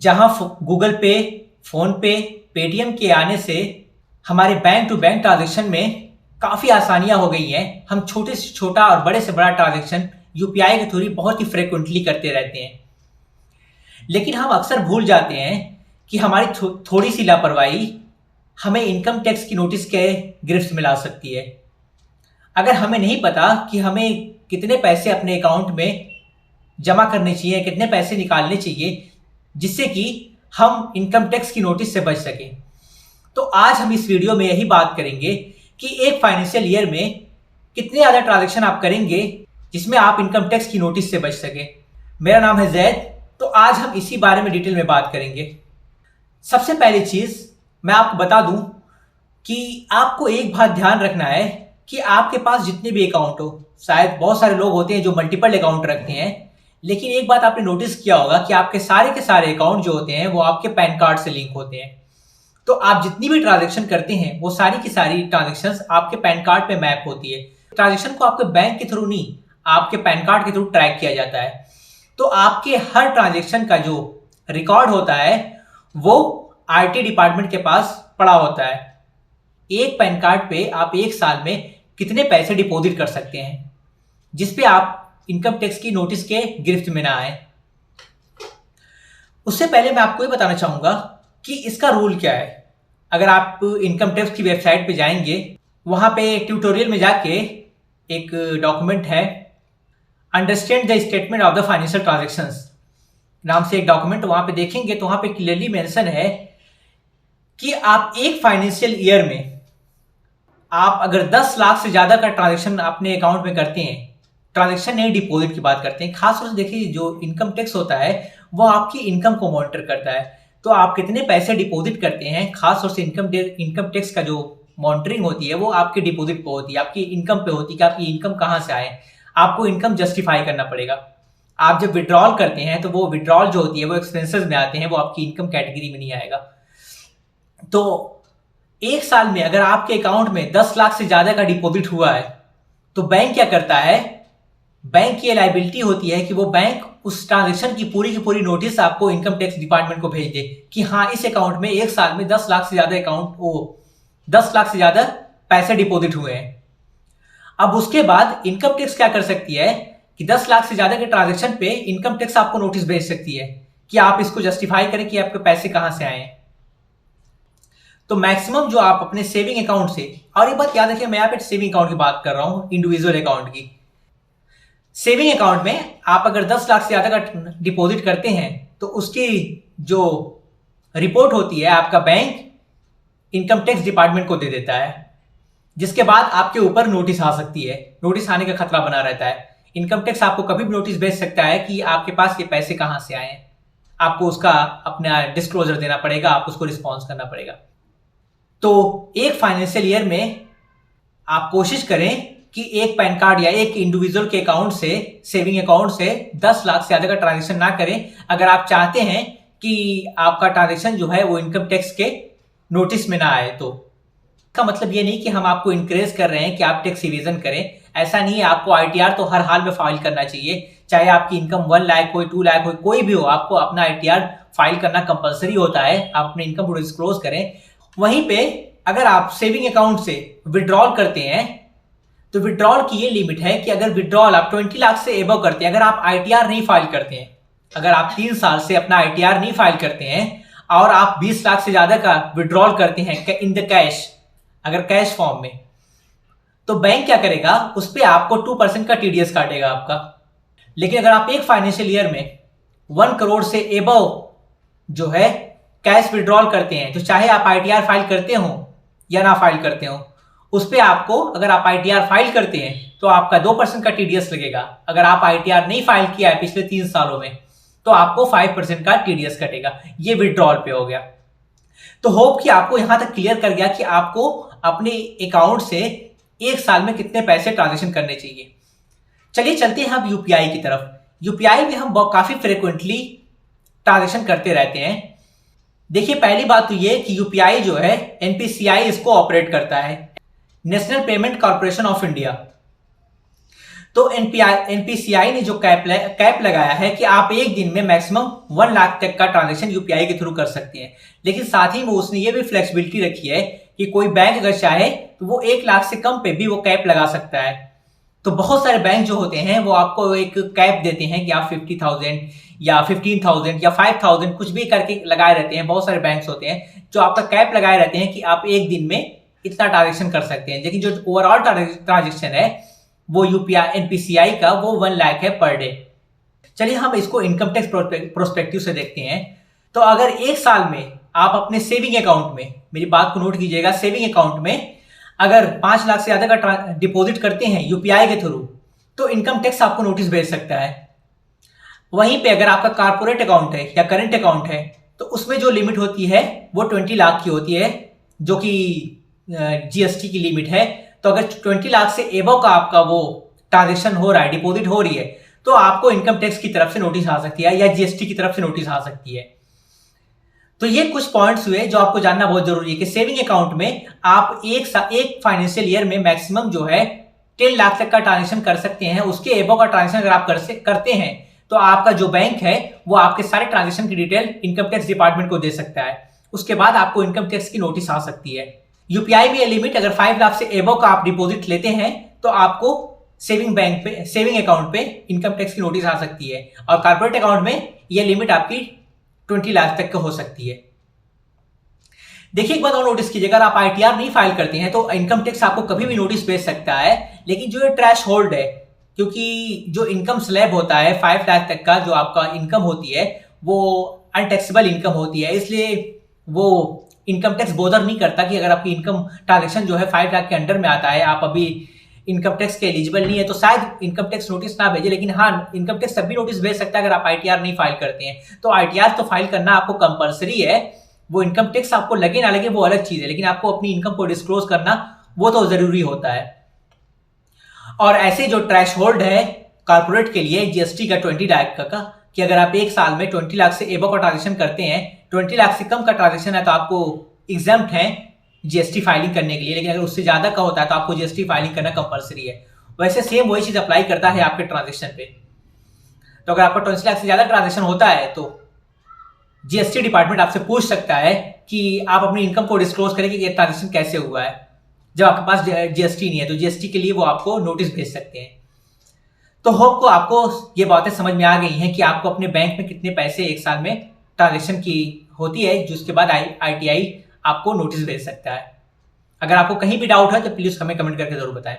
जहां गूगल पे, फोन पे, पेटीएम के आने से हमारे बैंक टू बैंक ट्रांजेक्शन में काफ़ी आसानियां हो गई हैं। हम छोटे से छोटा और बड़े से बड़ा ट्रांजेक्शन यूपीआई के थ्रू बहुत ही फ्रिक्वेंटली करते रहते हैं। लेकिन हम अक्सर भूल जाते हैं कि हमारी थोड़ी सी लापरवाही हमें इनकम टैक्स की नोटिस के गिरफ्त में ला सकती है। अगर हमें नहीं पता कि हमें कितने पैसे अपने अकाउंट में जमा करने चाहिए, कितने पैसे निकालने चाहिए, जिससे कि हम इनकम टैक्स की नोटिस से बच सकें, तो आज हम इस वीडियो में यही बात करेंगे कि एक फाइनेंशियल ईयर में कितने ज़्यादा ट्रांजैक्शन आप करेंगे जिसमें आप इनकम टैक्स की नोटिस से बच सकें। मेरा नाम है जैद, तो आज हम इसी बारे में डिटेल में बात करेंगे। सबसे पहली चीज़ मैं आपको बता दूं कि आपको एक बात ध्यान रखना है कि आपके पास जितने भी अकाउंट हो, शायद बहुत सारे लोग होते हैं जो मल्टीपल अकाउंट रखते हैं, लेकिन एक बात आपने नोटिस किया होगा कि आपके सारे के सारे अकाउंट जो होते हैं वो आपके पैन कार्ड से लिंक होते हैं। तो आप जितनी भी ट्रांजैक्शन करते हैं वो सारी की सारी ट्रांजैक्शंस आपके पैन कार्ड पे मैप होती है। ट्रांजैक्शन को आपके बैंक के थ्रू नहीं, आपके पैन कार्ड के थ्रू ट्रैक किया जाता है। तो आपके हर ट्रांजैक्शन का जो रिकॉर्ड होता है वो आईटी डिपार्टमेंट के पास पड़ा होता है। एक पैन कार्ड पे आप एक साल में कितने पैसे डिपॉजिट कर सकते हैं, जिसपे आप इनकम टैक्स की नोटिस के गिरफ्त में ना आए। उससे पहले मैं आपको ये बताना चाहूंगा कि इसका रूल क्या है। अगर आप इनकम टैक्स की वेबसाइट पे जाएंगे, वहां पे ट्यूटोरियल में जाके एक डॉक्यूमेंट है, understand the statement of the financial transactions नाम से एक डॉक्यूमेंट, वहां पे देखेंगे तो वहां पे क्लियरली मेंशन है कि आप एक फाइनेंशियल ईयर में आप अगर 10 लाख से ज्यादा का ट्रांजैक्शन अपने अकाउंट में करते हैं, ट्रांजैक्शन नहीं डिपॉजिट की बात करते हैं, खासतौर से देखिए जो इनकम टैक्स होता है वो आपकी इनकम को मॉनिटर करता है। तो आप कितने पैसे डिपॉजिट करते हैं, खासतौर से इनकम टैक्स का जो मॉनिटरिंग होती है वो आपके डिपॉजिट पे होती है, आपकी इनकम पे होती है कि आपकी इनकम कहाँ से आए। आपको इनकम जस्टिफाई करना पड़ेगा। आप जब विड्रॉल करते हैं तो वो विड्रॉल जो होती है वो एक्सपेंसेस में आते हैं, वो आपकी इनकम कैटेगरी में नहीं आएगा। तो एक साल में अगर आपके अकाउंट में 10 लाख से ज्यादा का डिपॉजिट हुआ है तो बैंक क्या करता है, बैंक की लायबिलिटी होती है कि वो बैंक उस ट्रांजैक्शन की पूरी नोटिस आपको इनकम टैक्स डिपार्टमेंट को भेज दे कि हाँ इस अकाउंट में एक साल में 10 लाख से ज्यादा 10 लाख से ज्यादा पैसे डिपॉजिट हुए हैं। अब उसके बाद इनकम टैक्स क्या कर सकती है कि 10 लाख से ज्यादा के ट्रांजैक्शन पे इनकम टैक्स आपको नोटिस भेज सकती है कि आप इसको जस्टिफाई करें कि आपके पैसे कहां से आए। तो मैक्सिमम जो आप अपने सेविंग अकाउंट से, और ये बात याद रखिए मैं यहाँ पे सेविंग अकाउंट की बात कर रहा हूं, इंडिविजुअल अकाउंट की। सेविंग अकाउंट में आप अगर 10 लाख से ज्यादा का डिपॉजिट करते हैं तो उसकी जो रिपोर्ट होती है आपका बैंक इनकम टैक्स डिपार्टमेंट को दे देता है, जिसके बाद आपके ऊपर नोटिस आ सकती है। नोटिस आने का खतरा बना रहता है। इनकम टैक्स आपको कभी भी नोटिस भेज सकता है कि आपके पास ये पैसे कहां से आए हैं। आपको उसका अपना डिस्क्लोजर देना पड़ेगा, आपको उसको रिस्पॉन्स करना पड़ेगा। तो एक फाइनेंशियल ईयर में आप कोशिश करें कि एक पैन कार्ड या एक इंडिविजुअल के अकाउंट से, सेविंग अकाउंट से 10 लाख से ज्यादा का ट्रांजैक्शन ना करें अगर आप चाहते हैं कि आपका ट्रांजैक्शन जो है वो इनकम टैक्स के नोटिस में ना आए। तो इसका मतलब ये नहीं कि हम आपको इंकरेज कर रहे हैं कि आप टैक्स इवेजन करें, ऐसा नहीं है। आपको आईटीआर तो हर हाल में फाइल करना चाहिए, चाहे आपकी इनकम 1 लाख हो, 2 लाख हो, कोई भी हो, आपको अपना आईटीआर फाइल करना कंपलसरी होता है। आप अपने इनकम को डिस्क्लोज करें। वहीं पे अगर आप सेविंग अकाउंट से विड्रॉल करते हैं तो विड्रॉल की ये लिमिट है कि अगर विड्रॉल आप 20 लाख से एबव करते हैं, अगर आप आईटीआर नहीं फाइल करते हैं, अगर आप 3 साल से अपना आईटीआर नहीं फाइल करते हैं और आप 20 लाख से ज्यादा का विड्रॉल करते हैं इन द कैश, अगर कैश फॉर्म में, तो बैंक क्या करेगा, उस पर आपको 2% का टीडीएस काटेगा आपका। लेकिन अगर आप एक फाइनेंशियल ईयर में 1 करोड़ से एबव जो है कैश विड्रॉल करते हैं, तो चाहे आप आईटीआर फाइल करते हो या ना फाइल करते हो, उस पे आपको, अगर आप आईटीआर फाइल करते हैं तो आपका 2% का टीडीएस लगेगा। अगर आप आईटीआर नहीं फाइल किया है पिछले 3 सालों में तो आपको 5% का टीडीएस कटेगा। ये विड्रॉल पे हो गया। तो होप कि आपको यहां तक क्लियर कर गया कि आपको अपने अकाउंट से एक साल में कितने पैसे ट्रांजेक्शन करने चाहिए। चलिए चलते हैं हम यूपीआई की तरफ। यूपीआई में हम काफी फ्रिक्वेंटली ट्रांजेक्शन करते रहते हैं। देखिए पहली बात तो ये कि यूपीआई जो है एनपीसीआई इसको ऑपरेट करता है, national payment corporation of India. तो एनपीसीआई ने जो कैप लगाया है कि आप एक दिन में मैक्सिमम 1 लाख तक का ट्रांजेक्शन यूपीआई के थ्रू कर सकते हैं, लेकिन साथ ही में उसने ये भी फ्लेक्सिबिलिटी रखी है कि कोई बैंक अगर चाहे तो वो 1 लाख से कम पे भी वो कैप लगा सकता है। तो बहुत सारे बैंक जो होते हैं वो आपको एक कैप देते हैं कि आप 50,000 या 15,000 या 5,000 कुछ भी करके लगाए रहते हैं। बहुत सारे बैंक्स होते हैं जो आपका कैप लगाए रहते हैं कि आप एक दिन में इतना ट्रांजेक्शन कर सकते हैं, लेकिन जो ओवरऑल ट्रांजेक्शन है वो यूपीआई एनपीसीआई का वो 1 लाख है पर डे। चलिए हम इसको इनकम टैक्स प्रोस्पेक्टिव से देखते हैं। तो अगर एक साल में आप अपने सेविंग अकाउंट में, मेरी बात को नोट कीजिएगा, सेविंग अकाउंट में अगर 5 लाख से ज्यादा का डिपॉजिट करते हैं यूपीआई के थ्रू, तो इनकम टैक्स आपको नोटिस भेज सकता है। वहीं पे अगर आपका कारपोरेट अकाउंट है या करंट अकाउंट है तो उसमें जो लिमिट होती है वो 20 लाख की होती है, जो कि जीएसटी की लिमिट है। तो अगर 20 लाख से एबव का आपका वो ट्रांजेक्शन हो रहा है, डिपॉजिट हो रही है, तो आपको इनकम टैक्स की तरफ से नोटिस आ सकती है या जीएसटी की तरफ से नोटिस आ सकती है। तो ये कुछ पॉइंट्स हुए जो आपको जानना बहुत जरूरी है कि सेविंग अकाउंट में आप एक फाइनेंशियल ईयर में मैक्सिमम जो है 10 लाख तक का ट्रांजेक्शन कर सकते हैं। उसके एबव का ट्रांजेक्शन अगर आप करते हैं तो आपका जो बैंक है वो आपके सारे ट्रांजेक्शन की डिटेल इनकम टैक्स डिपार्टमेंट को दे सकता है। उसके बाद आपको इनकम टैक्स की नोटिस आ सकती है। यूपीआई में ये लिमिट अगर 5 लाख से एबव का आप डिपॉजिट लेते हैं तो आपको सेविंग अकाउंट पे इनकम टैक्स की नोटिस आ सकती है, और कारपोरेट अकाउंट में ये लिमिट आपकी 20 लाख तक का हो सकती है। देखिए एक बात और नोटिस कीजिएगा, अगर आप आईटीआर नहीं फाइल करते हैं तो इनकम टैक्स आपको कभी भी नोटिस भेज सकता है, लेकिन जो ये थ्रेश होल्ड है, क्योंकि जो इनकम स्लैब होता है 5 लाख तक का जो आपका इनकम होती है वो अनटैक्सेबल इनकम होती है, इसलिए वो इनकम टैक्स बोदर नहीं करता कि अगर आपकी इनकम ट्रांजेक्शन जो है 5 लाख के अंडर में आता है, आप अभी इनकम टैक्स के एलिजिबल नहीं है, तो शायद इनकम टैक्स नोटिस ना भेजे। लेकिन हाँ, इनकम टैक्स तब भी नोटिस भेज सकता है अगर आप आईटीआर नहीं फाइल करते हैं। तो आईटीआर तो फाइल करना आपको कंपलसरी है, वो इनकम टैक्स आपको लगे ना लगे वो अलग चीज है, लेकिन आपको अपनी इनकम को डिस्क्लोज करना वो तो जरूरी होता है। और ऐसे जो थ्रेश होल्ड है कारपोरेट के लिए जीएसटी का 20 लाख का कि अगर आप एक साल में 20 लाख से एबव का ट्रांजेक्शन करते हैं, 20 लाख से कम का ट्रांजेक्शन है तो आपको एग्जम्प्ट है जीएसटी फाइलिंग करने के लिए, लेकिन अगर उससे ज्यादा का होता है तो आपको जीएसटी फाइलिंग करना कंपलसरी है। वैसे सेम वही चीज अप्लाई करता है आपके ट्रांजेक्शन पे। तो अगर आपका 20 लाख से ज्यादा ट्रांजेक्शन होता है तो जीएसटी डिपार्टमेंट आपसे पूछ सकता है कि आप अपनी इनकम को डिस्क्लोज करें कि ये ट्रांजेक्शन कैसे हुआ है। जब आपके पास जीएसटी नहीं है तो जीएसटी के लिए वो आपको नोटिस भेज सकते हैं। तो होप को आपको ये बातें समझ में आ गई हैं कि आपको अपने बैंक में कितने पैसे एक साल में ट्रांजेक्शन की होती है, जिसके बाद आईटीआई आपको नोटिस भेज सकता है। अगर आपको कहीं भी डाउट है तो प्लीज हमें कमेंट करके जरूर बताएं।